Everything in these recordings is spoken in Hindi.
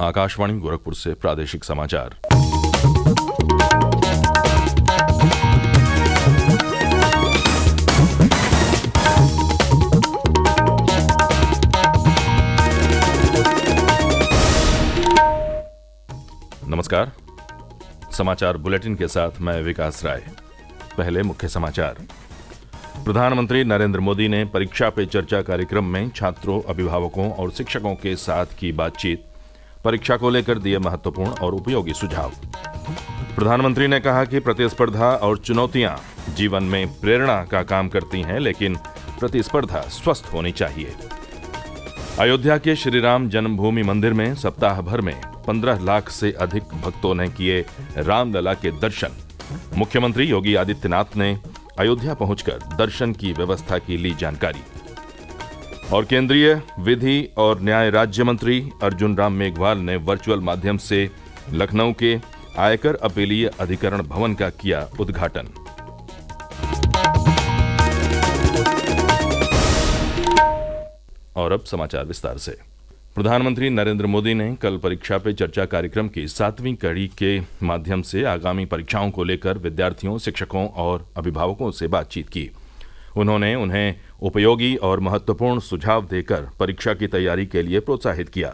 आकाशवाणी गोरखपुर से प्रादेशिक समाचार। नमस्कार, समाचार बुलेटिन के साथ मैं विकास राय। पहले मुख्य समाचार। प्रधानमंत्री नरेंद्र मोदी ने परीक्षा पे चर्चा कार्यक्रम में छात्रों, अभिभावकों और शिक्षकों के साथ की बातचीत, परीक्षा को लेकर दिए महत्वपूर्ण और उपयोगी सुझाव। प्रधानमंत्री ने कहा कि प्रतिस्पर्धा और चुनौतियां जीवन में प्रेरणा का काम करती हैं, लेकिन प्रतिस्पर्धा स्वस्थ होनी चाहिए। अयोध्या के श्रीराम जन्मभूमि मंदिर में सप्ताह भर में 15 लाख से अधिक भक्तों ने किए रामलला के दर्शन। मुख्यमंत्री योगी आदित्यनाथ ने अयोध्या पहुंचकर दर्शन की व्यवस्था की ली जानकारी। और केंद्रीय विधि और न्याय राज्य मंत्री अर्जुन राम मेघवाल ने वर्चुअल माध्यम से लखनऊ के आयकर अपीलीय अधिकरण भवन का किया उद्घाटन। और अब समाचार विस्तार से। प्रधानमंत्री नरेंद्र मोदी ने कल परीक्षा पे चर्चा कार्यक्रम की 7वीं कड़ी के माध्यम से आगामी परीक्षाओं को लेकर विद्यार्थियों, शिक्षकों और अभिभावकों से बातचीत की। उन्होंने उन्हें उपयोगी और महत्वपूर्ण सुझाव देकर परीक्षा की तैयारी के लिए प्रोत्साहित किया।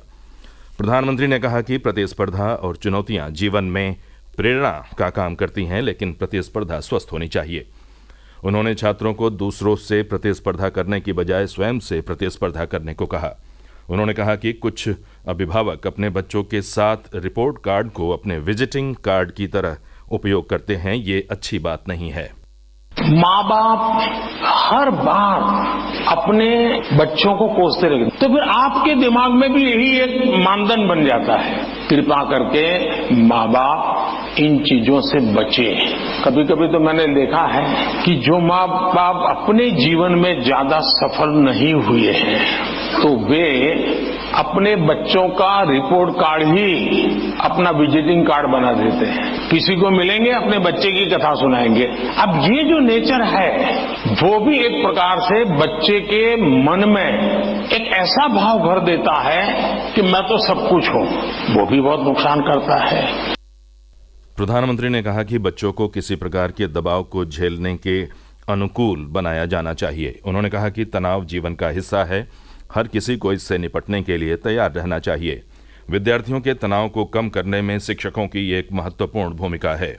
प्रधानमंत्री ने कहा कि प्रतिस्पर्धा और चुनौतियां जीवन में प्रेरणा का काम करती हैं, लेकिन प्रतिस्पर्धा स्वस्थ होनी चाहिए। उन्होंने छात्रों को दूसरों से प्रतिस्पर्धा करने की बजाय स्वयं से प्रतिस्पर्धा करने को कहा। उन्होंने कहा कि कुछ अभिभावक अपने बच्चों के साथ रिपोर्ट कार्ड को अपने विजिटिंग कार्ड की तरह उपयोग करते हैं। ये अच्छी बात नहीं है। माँ बाप हर बार अपने बच्चों को कोसते रहते, तो फिर आपके दिमाग में भी यही एक मानदंड बन जाता है। कृपा करके माँ बाप इन चीजों से बचे। कभी कभी तो मैंने देखा है कि जो माँ बाप अपने जीवन में ज्यादा सफल नहीं हुए हैं, तो वे अपने बच्चों का रिपोर्ट कार्ड ही अपना विजिटिंग कार्ड बना देते हैं। किसी को मिलेंगे, अपने बच्चे की कथा सुनाएंगे। अब ये जो नेचर है, वो भी एक प्रकार से बच्चे के मन में एक ऐसा भाव भर देता है कि मैं तो सब कुछ हूं। वो भी बहुत नुकसान करता है। प्रधानमंत्री ने कहा कि बच्चों को किसी प्रकार के दबाव को झेलने के अनुकूल बनाया जाना चाहिए। उन्होंने कहा कि तनाव जीवन का हिस्सा है, हर किसी को इससे निपटने के लिए तैयार रहना चाहिए। विद्यार्थियों के तनाव को कम करने में शिक्षकों की एक महत्वपूर्ण भूमिका है।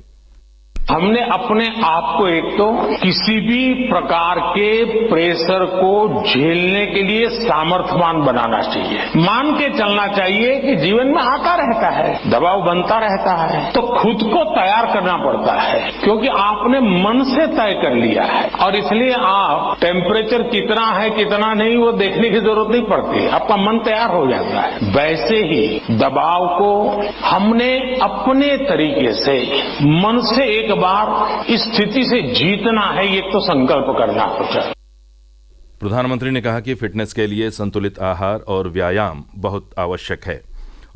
हमने अपने आप को एक तो किसी भी प्रकार के प्रेशर को झेलने के लिए सामर्थ्यवान बनाना चाहिए। मान के चलना चाहिए कि जीवन में आता रहता है, दबाव बनता रहता है, तो खुद को तैयार करना पड़ता है, क्योंकि आपने मन से तय कर लिया है। और इसलिए आप टेम्परेचर कितना है कितना नहीं वो देखने की जरूरत नहीं पड़ती, आपका मन तैयार हो जाता है। वैसे ही दबाव को हमने अपने तरीके से मन से एक बार इस स्थिति से जीतना है, ये तो संकल्प करना होता है। प्रधानमंत्री ने कहा कि फिटनेस के लिए संतुलित आहार और व्यायाम बहुत आवश्यक है।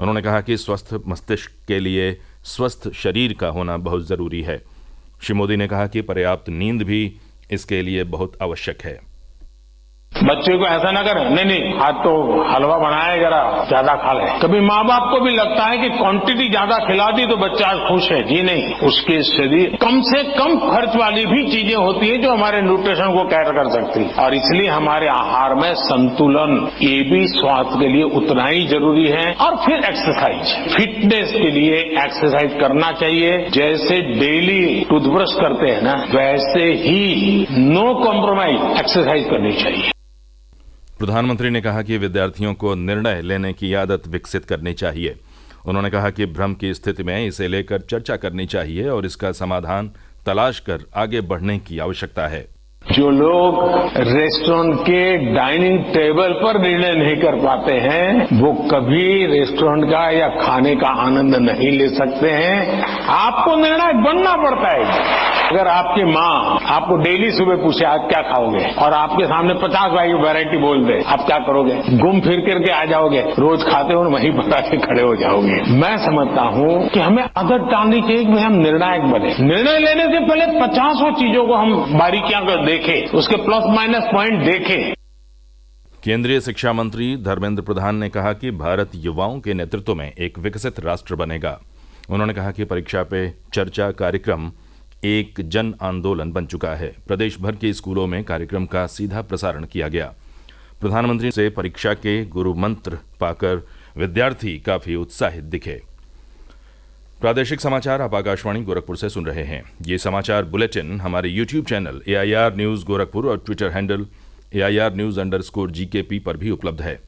उन्होंने कहा कि स्वस्थ मस्तिष्क के लिए स्वस्थ शरीर का होना बहुत जरूरी है। श्री मोदी ने कहा कि पर्याप्त नींद भी इसके लिए बहुत आवश्यक है। बच्चे को ऐसा ना करें, नहीं आज तो हलवा बनाया, जरा ज्यादा खा ले। कभी माँ बाप को भी लगता है कि क्वांटिटी ज्यादा खिला दी तो बच्चा आज खुश है। जी नहीं, उसके शरीर कम से कम खर्च वाली भी चीजें होती है जो हमारे न्यूट्रिशन को कैटर कर सकती है। और इसलिए हमारे आहार में संतुलन, ये भी स्वास्थ्य के लिए उतना ही जरूरी है। और फिर एक्सरसाइज, फिटनेस के लिए एक्सरसाइज करना चाहिए। जैसे डेली टूथब्रश करते हैं ना, वैसे ही नो कॉम्प्रोमाइज एक्सरसाइज करनी चाहिए। प्रधानमंत्री ने कहा कि विद्यार्थियों को निर्णय लेने की आदत विकसित करनी चाहिए। उन्होंने कहा कि भ्रम की स्थिति में इसे लेकर चर्चा करनी चाहिए और इसका समाधान तलाश कर आगे बढ़ने की आवश्यकता है। जो लोग रेस्टोरेंट के डाइनिंग टेबल पर निर्णय नहीं कर पाते हैं, वो कभी रेस्टोरेंट का या खाने का आनंद नहीं ले सकते हैं। आपको निर्णायक बनना पड़ता है। अगर आपकी माँ आपको डेली सुबह पूछे आज क्या खाओगे, और आपके सामने 50 वैरायटी बोल दे, आप क्या करोगे? घूम फिर करके आ जाओगे, रोज खाते हो वहीं बता के खड़े हो जाओगे। मैं समझता हूँ कि हमें आदत डालनी चाहिए कि हम निर्णायक बने। निर्णय लेने से पहले 50 चीजों को हम बारीकियां कर देखें, उसके प्लस माइनस पॉइंट देखें। केंद्रीय शिक्षा मंत्री धर्मेंद्र प्रधान ने कहा कि भारत युवाओं के नेतृत्व में एक विकसित राष्ट्र बनेगा। उन्होंने कहा कि परीक्षा पे चर्चा कार्यक्रम एक जन आंदोलन बन चुका है। प्रदेश भर के स्कूलों में कार्यक्रम का सीधा प्रसारण किया गया। प्रधानमंत्री से परीक्षा के गुरु मंत्र पाकर विद्यार्थी काफी उत्साहित दिखे। प्रादेशिक समाचार आप आकाशवाणी गोरखपुर से सुन रहे हैं। ये समाचार बुलेटिन हमारे YouTube channel AIR news Gorakhpur और ट्विटर हैंडल AIR न्यूज_GKP पर भी उपलब्ध है।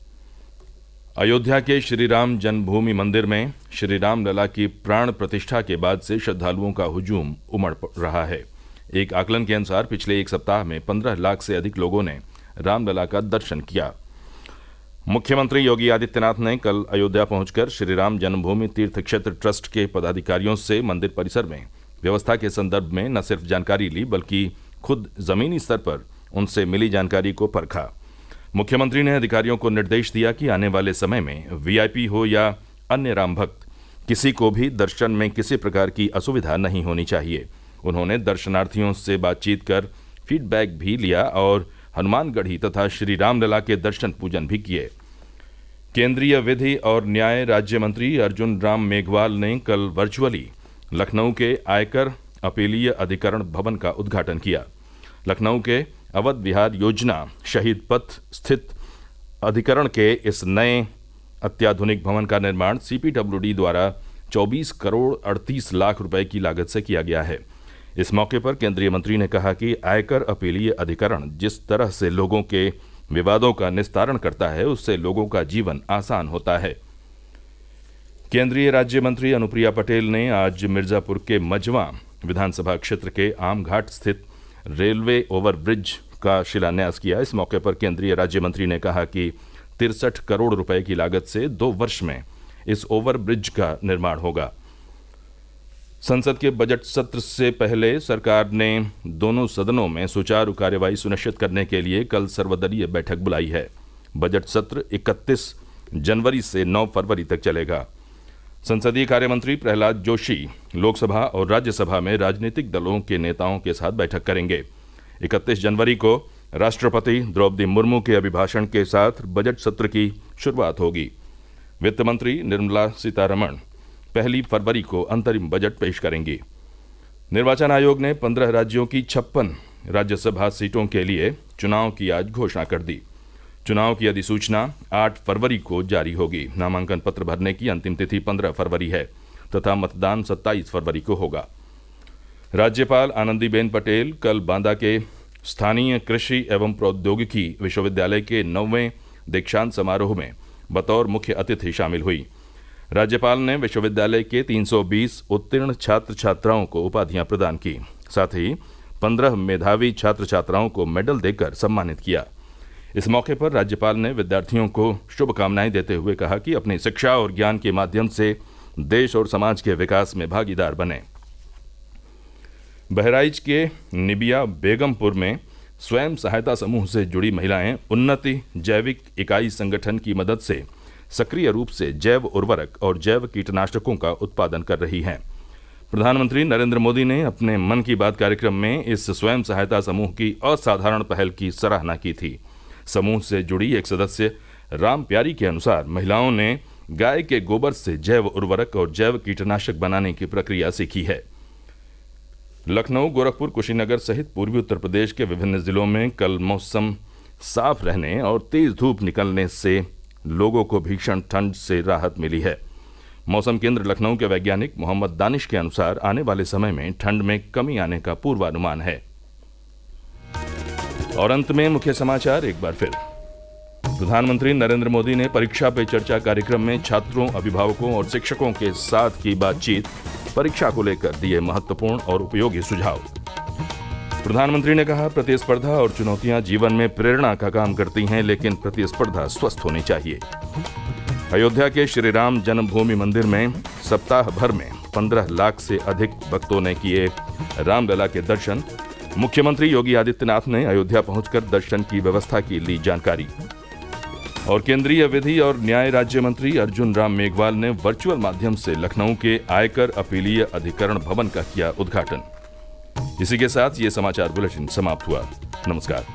अयोध्या के श्री राम जन्मभूमि मंदिर में श्री राम लला की प्राण प्रतिष्ठा के बाद से श्रद्धालुओं का हुजूम उमड़ रहा है। एक आकलन के अनुसार पिछले एक सप्ताह में 15 लाख से अधिक लोगों ने रामलला का दर्शन किया। मुख्यमंत्री योगी आदित्यनाथ ने कल अयोध्या पहुंचकर श्री राम जन्मभूमि तीर्थ क्षेत्र ट्रस्ट के पदाधिकारियों से मंदिर परिसर में व्यवस्था के संदर्भ में न सिर्फ जानकारी ली बल्कि खुद जमीनी स्तर पर उनसे मिली जानकारी को परखा। मुख्यमंत्री ने अधिकारियों को निर्देश दिया कि आने वाले समय में VIP हो या अन्य राम भक्त किसी को भी दर्शन में किसी प्रकार की असुविधा नहीं होनी चाहिए। उन्होंने दर्शनार्थियों से बातचीत कर फीडबैक भी लिया और हनुमानगढ़ी तथा श्री रामलला के दर्शन पूजन भी किए। केंद्रीय विधि और न्याय राज्य मंत्री अर्जुन राम मेघवाल ने कल वर्चुअली लखनऊ के आयकर अपीलीय अधिकरण भवन का उद्घाटन किया। लखनऊ के अवध विहार योजना शहीद पथ स्थित अधिकरण के इस नए अत्याधुनिक भवन का निर्माण CPWD द्वारा 24 करोड़ 38 लाख रुपए की लागत से किया गया है। इस मौके पर केंद्रीय मंत्री ने कहा कि आयकर अपीलीय अधिकरण जिस तरह से लोगों के विवादों का निस्तारण करता है उससे लोगों का जीवन आसान होता है। केंद्रीय राज्य मंत्री अनुप्रिया पटेल ने आज मिर्जापुर के मझवा विधानसभा क्षेत्र के आमघाट स्थित रेलवे ओवरब्रिज का शिलान्यास किया। इस मौके पर केंद्रीय राज्य मंत्री ने कहा कि 63 करोड़ रुपए की लागत से 2 वर्ष में इस ओवरब्रिज का निर्माण होगा। संसद के बजट सत्र से पहले सरकार ने दोनों सदनों में सुचारू कार्यवाही सुनिश्चित करने के लिए कल सर्वदलीय बैठक बुलाई है। बजट सत्र 31 जनवरी से 9 फरवरी तक चलेगा। संसदीय कार्य मंत्री प्रहलाद जोशी लोकसभा और राज्यसभा में राजनीतिक दलों के नेताओं के साथ बैठक करेंगे। 31 जनवरी को राष्ट्रपति द्रौपदी मुर्मू के अभिभाषण के साथ बजट सत्र की शुरुआत होगी। वित्त मंत्री निर्मला सीतारमण 1 फरवरी को अंतरिम बजट पेश करेंगी। निर्वाचन आयोग ने 15 राज्यों की 56 राज्यसभा सीटों के लिए चुनाव की आज घोषणा कर दी। चुनाव की अधिसूचना 8 फरवरी को जारी होगी। नामांकन पत्र भरने की अंतिम तिथि 15 फरवरी है तथा मतदान 27 फरवरी को होगा। राज्यपाल आनंदीबेन पटेल कल बांदा के स्थानीय कृषि एवं प्रौद्योगिकी विश्वविद्यालय के 9वें दीक्षांत समारोह में बतौर मुख्य अतिथि शामिल हुई। राज्यपाल ने विश्वविद्यालय के 320 उत्तीर्ण छात्र छात्राओं को उपाधियां प्रदान की। साथ ही 15 मेधावी छात्र छात्राओं को मेडल देकर सम्मानित किया। इस मौके पर राज्यपाल ने विद्यार्थियों को शुभकामनाएं देते हुए कहा कि अपनी शिक्षा और ज्ञान के माध्यम से देश और समाज के विकास में भागीदार बने। बहराइच के निबिया बेगमपुर में स्वयं सहायता समूह से जुड़ी महिलाएं उन्नति जैविक इकाई संगठन की मदद से सक्रिय रूप से जैव उर्वरक और जैव कीटनाशकों का उत्पादन कर रही हैं। प्रधानमंत्री नरेंद्र मोदी ने अपने मन की बात कार्यक्रम में इस स्वयं सहायता समूह की असाधारण पहल की सराहना की थी। समूह से जुड़ी एक सदस्य राम प्यारी के अनुसार महिलाओं ने गाय के गोबर से जैव उर्वरक और जैव कीटनाशक बनाने की प्रक्रिया सीखी है। लखनऊ, गोरखपुर, कुशीनगर सहित पूर्वी उत्तर प्रदेश के विभिन्न जिलों में कल मौसम साफ रहने और तेज धूप निकलने से लोगों को भीषण ठंड से राहत मिली है। मौसम केंद्र लखनऊ के वैज्ञानिक मोहम्मद दानिश के अनुसार आने वाले समय में ठंड में कमी आने का पूर्वानुमान है। और अंत में मुख्य समाचार एक बार फिर। प्रधानमंत्री नरेंद्र मोदी ने परीक्षा पे चर्चा कार्यक्रम में छात्रों, अभिभावकों और शिक्षकों के साथ की बातचीत, परीक्षा को लेकर दिए महत्वपूर्ण और उपयोगी सुझाव। प्रधानमंत्री ने कहा, प्रतिस्पर्धा और चुनौतियां जीवन में प्रेरणा का काम करती हैं, लेकिन प्रतिस्पर्धा स्वस्थ होनी चाहिए। अयोध्या के श्री राम जन्मभूमि मंदिर में सप्ताह भर में 15 लाख से अधिक भक्तों ने किए रामलला के दर्शन। मुख्यमंत्री योगी आदित्यनाथ ने अयोध्या पहुंचकर दर्शन की व्यवस्था की ली जानकारी। और केंद्रीय विधि और न्याय राज्य मंत्री अर्जुन राम मेघवाल ने वर्चुअल माध्यम से लखनऊ के आयकर अपीलीय अधिकरण भवन का किया उद्घाटन। इसी के साथ ये समाचार बुलेटिन समाप्त हुआ। नमस्कार।